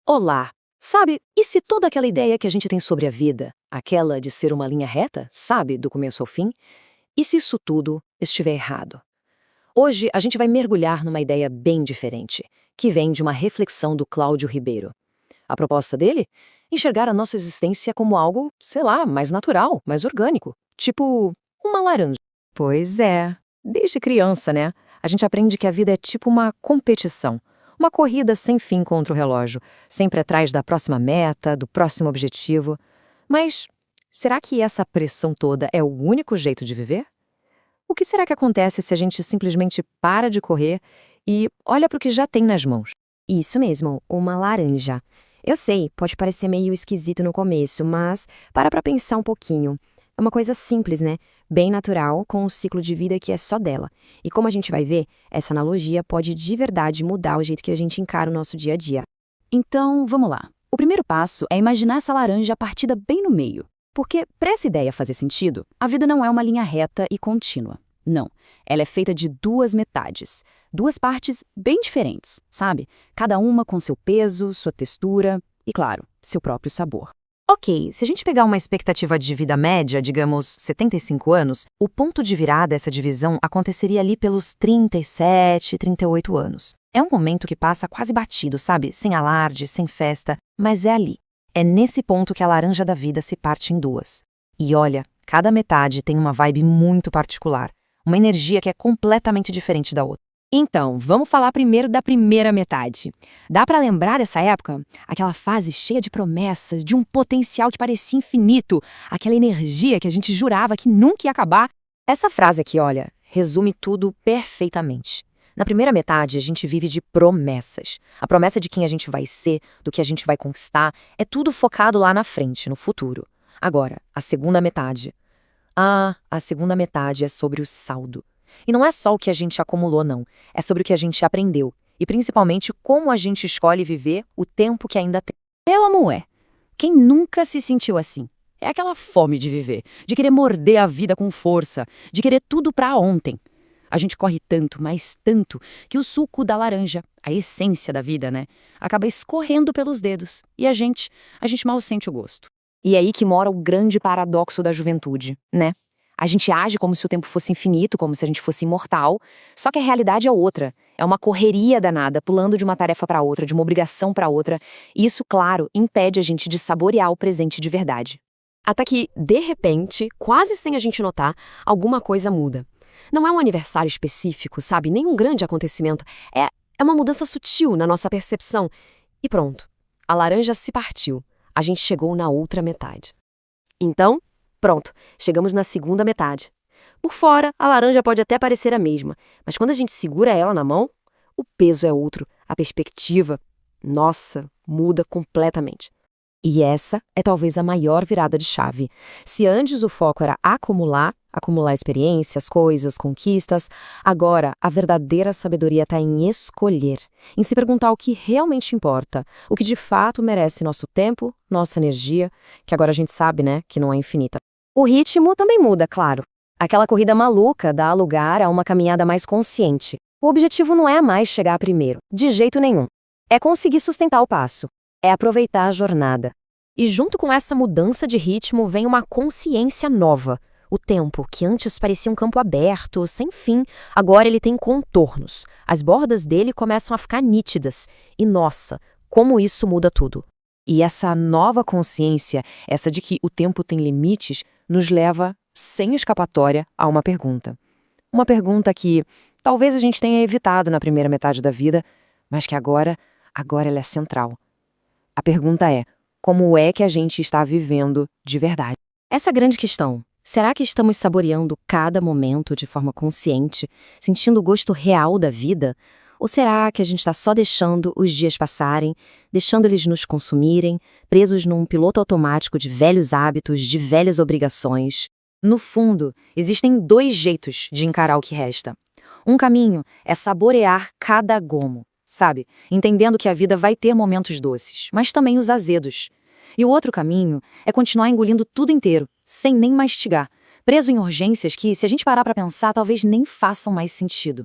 Olá! Sabe, e se toda aquela ideia que a gente tem sobre a vida, aquela de ser uma linha reta, sabe, do começo ao fim, e se isso tudo estiver errado? Hoje a gente vai mergulhar numa ideia bem diferente, que vem de uma reflexão do Cláudio Ribeiro. A proposta dele? Enxergar a nossa existência como algo, sei lá, mais natural, mais orgânico, tipo uma laranja. Pois é, desde criança, né? A gente aprende que a vida é tipo uma competição. Uma corrida sem fim contra o relógio, sempre atrás da próxima meta, do próximo objetivo. Mas será que essa pressão toda é o único jeito de viver? O que será que acontece se a gente simplesmente para de correr e olha para o que já tem nas mãos? Isso mesmo, uma laranja. Eu sei, pode parecer meio esquisito no começo, mas pra pensar um pouquinho. É uma coisa simples, né? Bem natural, com um ciclo de vida que é só dela. E como a gente vai ver, essa analogia pode de verdade mudar o jeito que a gente encara o nosso dia a dia. Então, vamos lá. O primeiro passo é imaginar essa laranja partida bem no meio. Porque, para essa ideia fazer sentido, a vida não é uma linha reta e contínua. Não. Ela é feita de duas metades. Duas partes bem diferentes, sabe? Cada uma com seu peso, sua textura e, claro, seu próprio sabor. Ok, se a gente pegar uma expectativa de vida média, digamos 75 anos, o ponto de virada dessa divisão aconteceria ali pelos 37, 38 anos. É um momento que passa quase batido, sabe? Sem alarde, sem festa, mas é ali. É nesse ponto que a laranja da vida se parte em duas. E olha, cada metade tem uma vibe muito particular, uma energia que é completamente diferente da outra. Então, vamos falar primeiro da primeira metade. Dá pra lembrar dessa época? Aquela fase cheia de promessas, de um potencial que parecia infinito, aquela energia que a gente jurava que nunca ia acabar. Essa frase aqui, olha, resume tudo perfeitamente. Na primeira metade, a gente vive de promessas. A promessa de quem a gente vai ser, do que a gente vai conquistar, é tudo focado lá na frente, no futuro. Agora, a segunda metade. A segunda metade é sobre o saldo. E não é só o que a gente acumulou, não. É sobre o que a gente aprendeu. E principalmente como a gente escolhe viver o tempo que ainda tem. É ou não é? Quem nunca se sentiu assim? É aquela fome de viver, de querer morder a vida com força, de querer tudo pra ontem. A gente corre tanto, mas tanto, que o suco da laranja, a essência da vida, né, acaba escorrendo pelos dedos. E a gente mal sente o gosto. E é aí que mora o grande paradoxo da juventude, né? A gente age como se o tempo fosse infinito, como se a gente fosse imortal, só que a realidade é outra. É uma correria danada, pulando de uma tarefa para outra, de uma obrigação para outra. E isso, claro, impede a gente de saborear o presente de verdade. Até que, de repente, quase sem a gente notar, alguma coisa muda. Não é um aniversário específico, sabe? Nem um grande acontecimento. É uma mudança sutil na nossa percepção. E pronto. A laranja se partiu. A gente chegou na outra metade. Então, pronto, chegamos na segunda metade. Por fora, a laranja pode até parecer a mesma, mas quando a gente segura ela na mão, o peso é outro, a perspectiva, nossa, muda completamente. E essa é talvez a maior virada de chave. Se antes o foco era acumular experiências, coisas, conquistas, agora a verdadeira sabedoria está em escolher, em se perguntar o que realmente importa, o que de fato merece nosso tempo, nossa energia, que agora a gente sabe, né, que não é infinita. O ritmo também muda, claro. Aquela corrida maluca dá lugar a uma caminhada mais consciente. O objetivo não é mais chegar primeiro, de jeito nenhum. É conseguir sustentar o passo. É aproveitar a jornada. E junto com essa mudança de ritmo vem uma consciência nova. O tempo, que antes parecia um campo aberto, sem fim, agora ele tem contornos. As bordas dele começam a ficar nítidas. E nossa, como isso muda tudo. E essa nova consciência, essa de que o tempo tem limites, nos leva, sem escapatória, a uma pergunta. Uma pergunta que talvez a gente tenha evitado na primeira metade da vida, mas que agora ela é central. A pergunta é, como é que a gente está vivendo de verdade? Essa é a grande questão. Será que estamos saboreando cada momento de forma consciente, sentindo o gosto real da vida? Ou será que a gente está só deixando os dias passarem, deixando eles nos consumirem, presos num piloto automático de velhos hábitos, de velhas obrigações? No fundo, existem dois jeitos de encarar o que resta. Um caminho é saborear cada gomo, sabe? Entendendo que a vida vai ter momentos doces, mas também os azedos. E o outro caminho é continuar engolindo tudo inteiro, sem nem mastigar, preso em urgências que, se a gente parar para pensar, talvez nem façam mais sentido.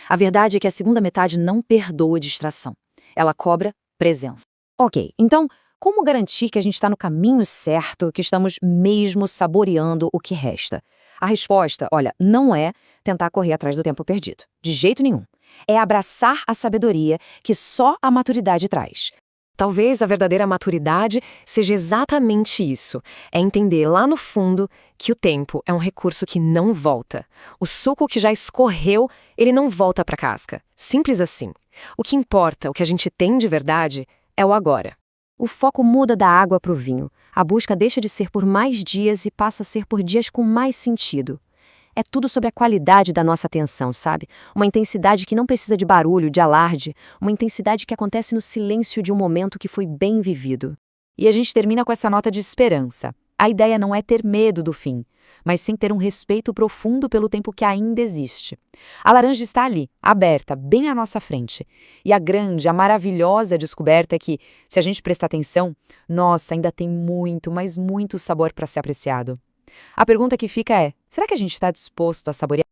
A verdade é que a segunda metade não perdoa distração. Ela cobra presença. Ok, então, como garantir que a gente está no caminho certo, que estamos mesmo saboreando o que resta? A resposta, olha, não é tentar correr atrás do tempo perdido. De jeito nenhum. É abraçar a sabedoria que só a maturidade traz. Talvez a verdadeira maturidade seja exatamente isso. É entender lá no fundo que o tempo é um recurso que não volta. O suco que já escorreu, ele não volta para a casca. Simples assim. O que importa, o que a gente tem de verdade, é o agora. O foco muda da água para o vinho. A busca deixa de ser por mais dias e passa a ser por dias com mais sentido. É tudo sobre a qualidade da nossa atenção, sabe? Uma intensidade que não precisa de barulho, de alarde, uma intensidade que acontece no silêncio de um momento que foi bem vivido. E a gente termina com essa nota de esperança. A ideia não é ter medo do fim, mas sim ter um respeito profundo pelo tempo que ainda existe. A laranja está ali, aberta, bem à nossa frente. E a grande, a maravilhosa descoberta é que, se a gente prestar atenção, nossa, ainda tem muito, mas muito sabor para ser apreciado. A pergunta que fica é: será que a gente está disposto a saborear